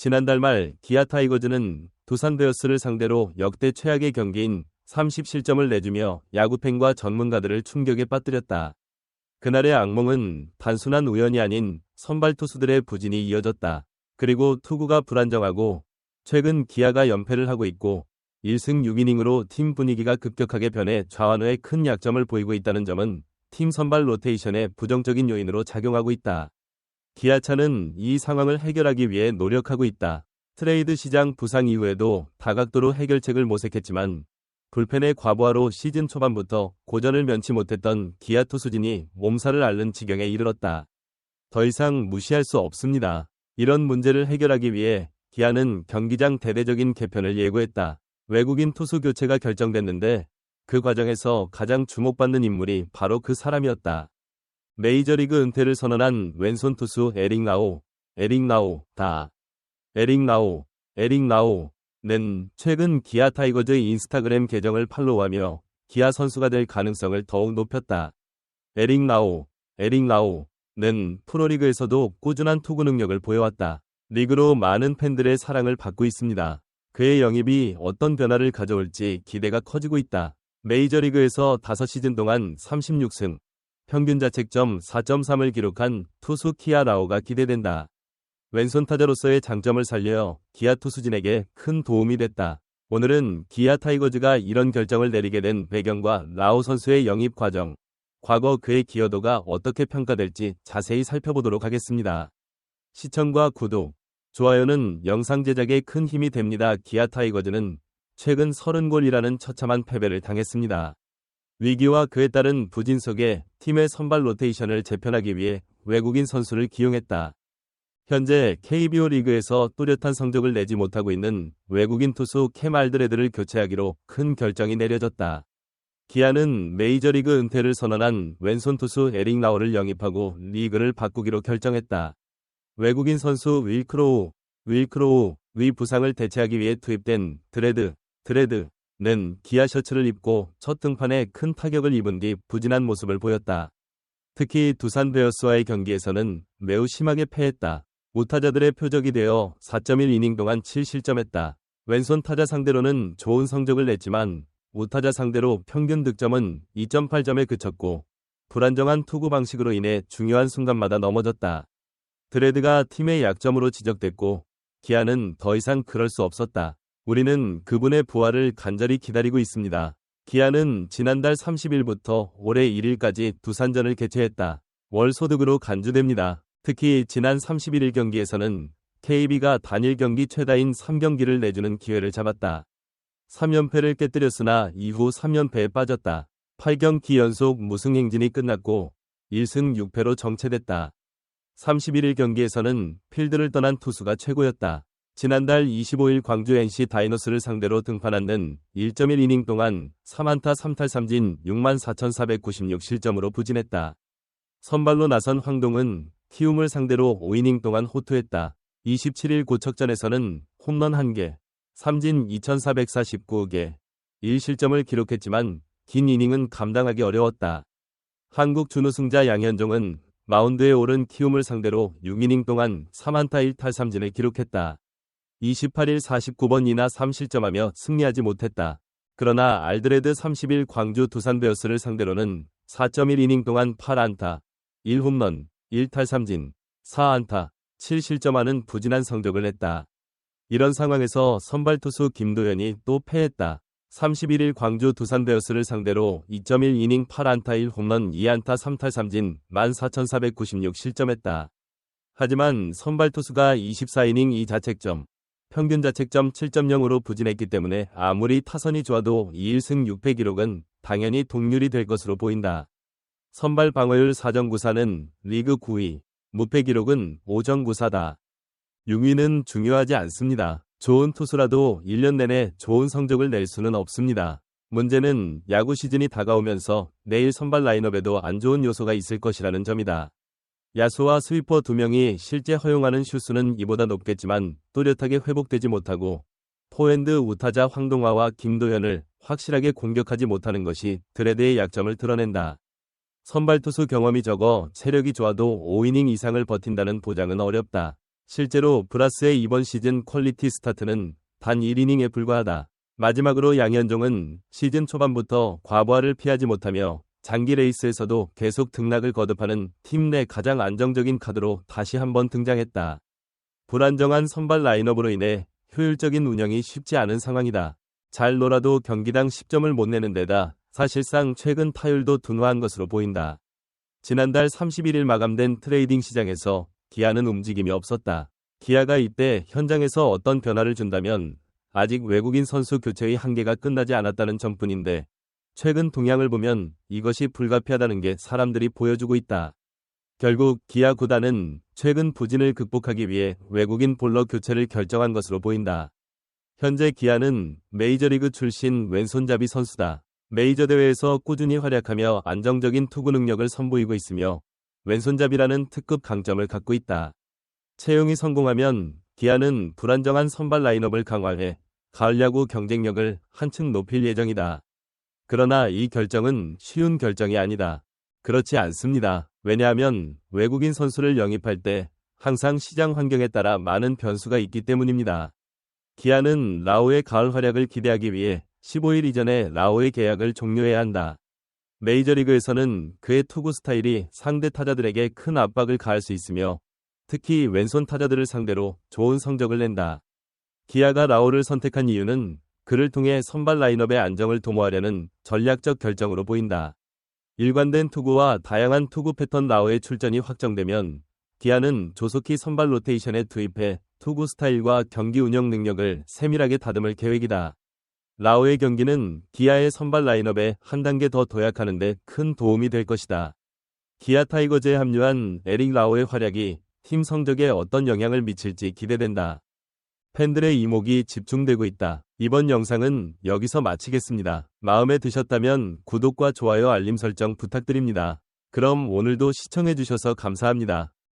지난달 말 기아 타이거즈는 두산 베어스를 상대로 역대 최악의 경기인 30실점을 내주며 야구팬과 전문가들을 충격에 빠뜨렸다. 그날의 악몽은 단순한 우연이 아닌 선발 투수들의 부진이 이어졌다. 그리고 투구가 불안정하고 최근 기아가 연패를 하고 있고 1승 6이닝으로 팀 분위기가 급격하게 변해 좌완우에 큰 약점을 보이고 있다는 점은 팀 선발 로테이션의 부정적인 요인으로 작용하고 있다. 기아차는 이 상황을 해결하기 위해 노력하고 있다. 트레이드 시장 부상 이후에도 다각도로 해결책을 모색했지만 불펜의 과부하로 시즌 초반부터 고전을 면치 못했던 기아 투수진이 몸살을 앓는 지경에 이르렀다. 더 이상 무시할 수 없습니다. 이런 문제를 해결하기 위해 기아는 경기장 대대적인 개편을 예고했다. 외국인 투수 교체가 결정됐는데 그 과정에서 가장 주목받는 인물이 바로 그 사람이었다. 메이저리그 은퇴를 선언한 왼손 투수 에릭 라오는 최근 기아 타이거즈 인스타그램 계정을 팔로우하며 기아 선수가 될 가능성을 더욱 높였다. 에릭 라오는 프로리그에서도 꾸준한 투구 능력을 보여왔다. 리그로 많은 팬들의 사랑을 받고 있습니다. 그의 영입이 어떤 변화를 가져올지 기대가 커지고 있다. 메이저리그에서 5시즌 동안 36승, 평균 자책점 4.3을 기록한 투수 키아 라오가 기대된다. 왼손 타자로서의 장점을 살려 기아 투수진에게 큰 도움이 됐다. 오늘은 기아 타이거즈가 이런 결정을 내리게 된 배경과 라오 선수의 영입 과정, 과거 그의 기여도가 어떻게 평가될지 자세히 살펴보도록 하겠습니다. 시청과 구독, 좋아요는 영상 제작에 큰 힘이 됩니다. 기아 타이거즈는 최근 30골이라는 처참한 패배를 당했습니다. 위기와 그에 따른 부진 속에 팀의 선발 로테이션을 재편하기 위해 외국인 선수를 기용했다. 현재 KBO 리그에서 뚜렷한 성적을 내지 못하고 있는 외국인 투수 캠 알드레드를 교체하기로 큰 결정이 내려졌다. 기아는 메이저리그 은퇴를 선언한 왼손 투수 에릭 라오를 영입하고 리그를 바꾸기로 결정했다. 외국인 선수 윌크로우의 부상을 대체하기 위해 투입된 드레드는 기아 셔츠를 입고 첫 등판에 큰 타격을 입은 뒤 부진한 모습을 보였다. 특히 두산 베어스와의 경기에서는 매우 심하게 패했다. 우타자들의 표적이 되어 4.1이닝 동안 7실점했다. 왼손 타자 상대로는 좋은 성적을 냈지만 우타자 상대로 평균 득점은 2.8점에 그쳤고 불안정한 투구 방식으로 인해 중요한 순간마다 넘어졌다. 드레드가 팀의 약점으로 지적됐고 기아는 더 이상 그럴 수 없었다. 우리는 그분의 부활을 간절히 기다리고 있습니다. 기아는 지난달 30일부터 올해 1일까지 두산전을 개최했다. 월 소득으로 간주됩니다. 특히 지난 31일 경기에서는 KB가 단일 경기 최다인 3경기를 내주는 기회를 잡았다. 3연패를 깨뜨렸으나 이후 3연패에 빠졌다. 8경기 연속 무승 행진이 끝났고 1승 6패로 정체됐다. 31일 경기에서는 필드를 떠난 투수가 최고였다. 지난달 25일 광주 NC 다이노스를 상대로 등판한 는 1.1이닝 동안 3안타 3탈3진 64,496실점으로 부진했다. 선발로 나선 황동은 키움을 상대로 5이닝 동안 호투했다. 27일 고척전에서는 홈런 1개, 삼진 2,449개, 1실점을 기록했지만 긴 이닝은 감당하기 어려웠다. 한국 준우승자 양현종은 마운드에 오른 키움을 상대로 6이닝 동안 3안타 1탈3진을 기록했다. 28일 49번 이나 3실점하며 승리하지 못했다. 그러나 알드레드 30일 광주 두산 베어스를 상대로는 4.1이닝 동안 8안타, 1홈런, 1탈3진, 4안타, 7실점하는 부진한 성적을 냈다. 이런 상황에서 선발 투수 김도현이 또 패했다. 31일 광주 두산 베어스를 상대로 2.1이닝 8안타 1홈런 2안타 3탈3진 14,496실점했다. 하지만 선발 투수가 24이닝 2자책점, 평균 자책점 7.0으로 부진했기 때문에 아무리 타선이 좋아도 2일승 6패 기록은 당연히 동률이 될 것으로 보인다. 선발 방어율 4.94는 리그 9위, 무패 기록은 5.94다. 6위는 중요하지 않습니다. 좋은 투수라도 1년 내내 좋은 성적을 낼 수는 없습니다. 문제는 야구 시즌이 다가오면서 내일 선발 라인업에도 안 좋은 요소가 있을 것이라는 점이다. 야수와 스위퍼 2명이 실제 허용하는 슛수는 이보다 높겠지만 뚜렷하게 회복되지 못하고 포핸드 우타자 황동화와 김도현을 확실하게 공격하지 못하는 것이 드레드의 약점을 드러낸다. 선발 투수 경험이 적어 체력이 좋아도 5이닝 이상을 버틴다는 보장은 어렵다. 실제로 브라스의 이번 시즌 퀄리티 스타트는 단 1이닝에 불과하다. 마지막으로 양현종은 시즌 초반부터 과부하를 피하지 못하며 장기 레이스에서도 계속 등락을 거듭하는 팀 내 가장 안정적인 카드로 다시 한번 등장했다. 불안정한 선발 라인업으로 인해 효율적인 운영이 쉽지 않은 상황이다. 잘 놀아도 경기당 10점을 못 내는 데다 사실상 최근 타율도 둔화한 것으로 보인다. 지난달 31일 마감된 트레이딩 시장에서 기아는 움직임이 없었다. 기아가 이때 현장에서 어떤 변화를 준다면 아직 외국인 선수 교체의 한계가 끝나지 않았다는 점뿐인데 최근 동향을 보면 이것이 불가피하다는 게 사람들이 보여주고 있다. 결국 기아 구단은 최근 부진을 극복하기 위해 외국인 볼러 교체를 결정한 것으로 보인다. 현재 기아는 메이저리그 출신 왼손잡이 선수다. 메이저 대회에서 꾸준히 활약하며 안정적인 투구 능력을 선보이고 있으며 왼손잡이라는 특급 강점을 갖고 있다. 채용이 성공하면 기아는 불안정한 선발 라인업을 강화해 가을 야구 경쟁력을 한층 높일 예정이다. 그러나 이 결정은 쉬운 결정이 아니다. 그렇지 않습니다. 왜냐하면 외국인 선수를 영입할 때 항상 시장 환경에 따라 많은 변수가 있기 때문입니다. 기아는 라오의 가을 활약을 기대하기 위해 15일 이전에 라오의 계약을 종료해야 한다. 메이저리그에서는 그의 투구 스타일이 상대 타자들에게 큰 압박을 가할 수 있으며 특히 왼손 타자들을 상대로 좋은 성적을 낸다. 기아가 라오를 선택한 이유는 그를 통해 선발 라인업의 안정을 도모하려는 전략적 결정으로 보인다. 일관된 투구와 다양한 투구 패턴 라오의 출전이 확정되면 기아는 조속히 선발 로테이션에 투입해 투구 스타일과 경기 운영 능력을 세밀하게 다듬을 계획이다. 라오의 경기는 기아의 선발 라인업에 한 단계 더 도약하는 데 큰 도움이 될 것이다. 기아 타이거즈에 합류한 에릭 라오의 활약이 팀 성적에 어떤 영향을 미칠지 기대된다. 팬들의 이목이 집중되고 있다. 이번 영상은 여기서 마치겠습니다. 마음에 드셨다면 구독과 좋아요 알림 설정 부탁드립니다. 그럼 오늘도 시청해주셔서 감사합니다.